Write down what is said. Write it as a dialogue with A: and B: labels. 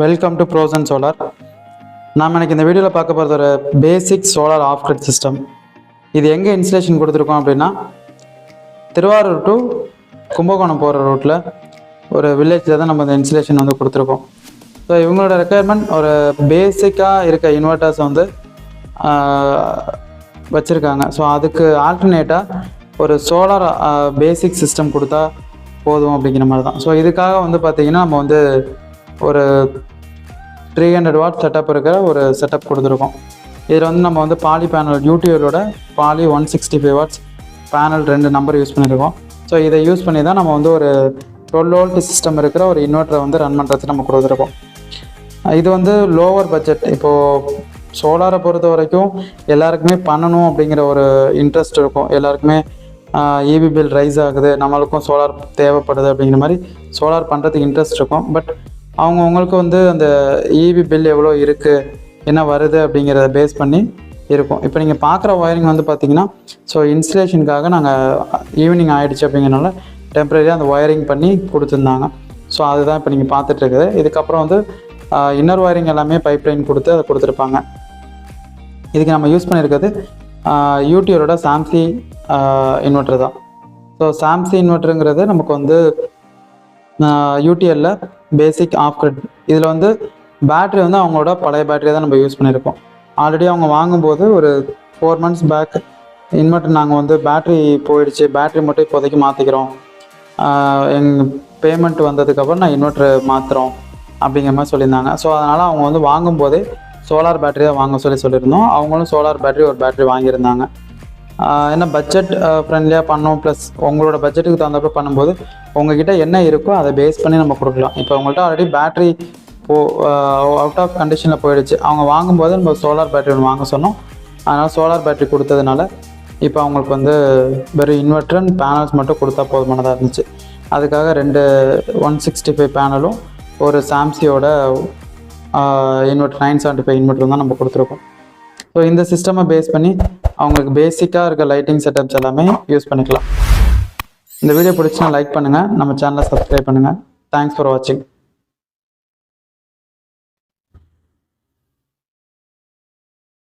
A: Welcome to bros and solar. நாம் எனக்கு இந்த வீடியோவில் பார்க்க போகிறது ஒரு basic solar off grid system. இது எங்கே இன்ஸ்டலேஷன் கொடுத்துருக்கோம் அப்படின்னா, திருவாரூர் டு கும்பகோணம் போகிற ரூட்டில் ஒரு வில்லேஜில் தான் நம்ம இந்த இன்ஸ்டலேஷன் வந்து கொடுத்துருக்கோம். ஸோ இவங்களோட ரெக்குயர்மெண்ட் ஒரு பேசிக்காக இருக்க இன்வெர்ட்டர்ஸ் வந்து வச்சுருக்காங்க. ஸோ அதுக்கு ஆல்டர்னேட்டாக ஒரு சோலார் பேசிக் சிஸ்டம் கொடுத்தா போதும் அப்படிங்கிற மாதிரி தான். ஸோ இதுக்காக வந்து பார்த்திங்கன்னா நம்ம வந்து ஒரு 300 வாட் செட்டப் இருக்கிற ஒரு செட்டப் கொடுத்துருக்கோம். இதில் வந்து நம்ம வந்து பாலி பேனல் யூடியூரோட poly 165 watts panel 2 number use பண்ணியிருக்கோம். ஸோ இதை யூஸ் பண்ணி தான் நம்ம வந்து ஒரு 12 வோல்ட் சிஸ்டம் இருக்கிற ஒரு இன்வெர்ட்டரை வந்து ரன் பண்ணுறதுக்கு நம்ம கொடுத்துருக்கோம். இது வந்து லோவர் பட்ஜெட். இப்போது சோலாரை பொறுத்த வரைக்கும் எல்லாருக்குமே பண்ணணும் அப்படிங்கிற ஒரு இன்ட்ரெஸ்ட் இருக்கும். எல்லாருக்குமே இபி பில் ரைஸ் ஆகுது, நம்மளுக்கும் சோலார் தேவைப்படுது அப்படிங்கிற மாதிரி சோலார் பண்ணுறதுக்கு இன்ட்ரெஸ்ட் இருக்கும். பட் அவங்களுக்கு வந்து அந்த இபி பில் எவ்வளோ இருக்குது, என்ன வருது அப்படிங்கிறத பேஸ் பண்ணி இருக்கும். இப்போ நீங்கள் பார்க்குற ஒயரிங் வந்து பார்த்திங்கன்னா, ஸோ இன்ஸ்டலேஷனுக்காக நாங்கள் ஈவினிங் ஆகிடுச்சு அப்படிங்கிறனால டெம்பரரியாக அந்த ஒயரிங் பண்ணி கொடுத்துருந்தாங்க. ஸோ அதுதான் இப்போ நீங்கள் பார்த்துட்ருக்குது. இதுக்கப்புறம் வந்து இன்னர் ஒயரிங் எல்லாமே பைப்லைன் கொடுத்து அதை கொடுத்துருப்பாங்க. இதுக்கு நம்ம யூஸ் பண்ணியிருக்கிறது யூடியூரோட சாம்சி இன்வெர்ட்டர் தான். ஸோ சாம்சி இன்வெர்ட்டருங்கிறது நமக்கு வந்து யூடிஎல்ல பேசிக் ஆஃப் கிரிட். இதில் வந்து பேட்ரி வந்து அவங்களோட பழைய பேட்டரி தான் நம்ம யூஸ் பண்ணியிருக்கோம். ஆல்ரெடி அவங்க வாங்கும்போது ஒரு 4 months பேக் இன்வெர்ட்டர் நாங்கள் வந்து பேட்ரி போயிடுச்சு, பேட்ரி மட்டும் இப்போதைக்கு மாற்றிக்கிறோம், எங்கள் பேமெண்ட் வந்ததுக்கப்புறம் நான் இன்வெர்ட்டர் மாற்றுறோம் அப்படிங்கிற மாதிரி சொல்லியிருந்தாங்க. ஸோ அதனால் அவங்க வந்து வாங்கும்போதே சோலார் பேட்டரி தான் வாங்க சொல்லியிருந்தோம். அவங்களும் சோலார் பேட்டரி ஒரு பேட்டரி வாங்கியிருந்தாங்க. ஏன்னா பட்ஜெட் ஃப்ரெண்ட்லியாக பண்ணோம், ப்ளஸ் உங்களோட பட்ஜெட்டுக்கு தகுந்தப்போ பண்ணும்போது உங்ககிட்ட என்ன இருக்கோ அதை பேஸ் பண்ணி நம்ம கொடுக்கலாம். இப்போ உங்கள்கிட்ட ஆல்ரெடி பேட்ரி அவுட் ஆஃப் கண்டிஷனில் போயிடுச்சு, அவங்க வாங்கும்போது நம்ம சோலார் பேட்டரி ஒன்று வாங்க சொன்னோம். அதனால் சோலார் பேட்டரி கொடுத்ததுனால இப்போ அவங்களுக்கு வந்து வெறும் இன்வெர்ட்டர் அண்ட் பேனல்ஸ் மட்டும் கொடுத்தா போதுமானதாக இருந்துச்சு. அதுக்காக 2 165 பேனலும் ஒரு சாம்சியோட இன்வெர்ட்டர் 975 இன்வெர்ட்டரும் தான் நம்ம கொடுத்துருக்கோம். ஸோ இந்த சிஸ்டமை பேஸ் பண்ணி அவங்களுக்கு பேசிக்காக இருக்க லைட்டிங் செட்டப்ஸ் எல்லாமே யூஸ் பண்ணிக்கலாம். இந்த வீடியோ பிடிச்சினா லைக் பண்ணுங்கள், நம்ம சேனலை சப்ஸ்கிரைப் பண்ணுங்கள். தேங்க்ஸ் ஃபார் வாட்சிங்.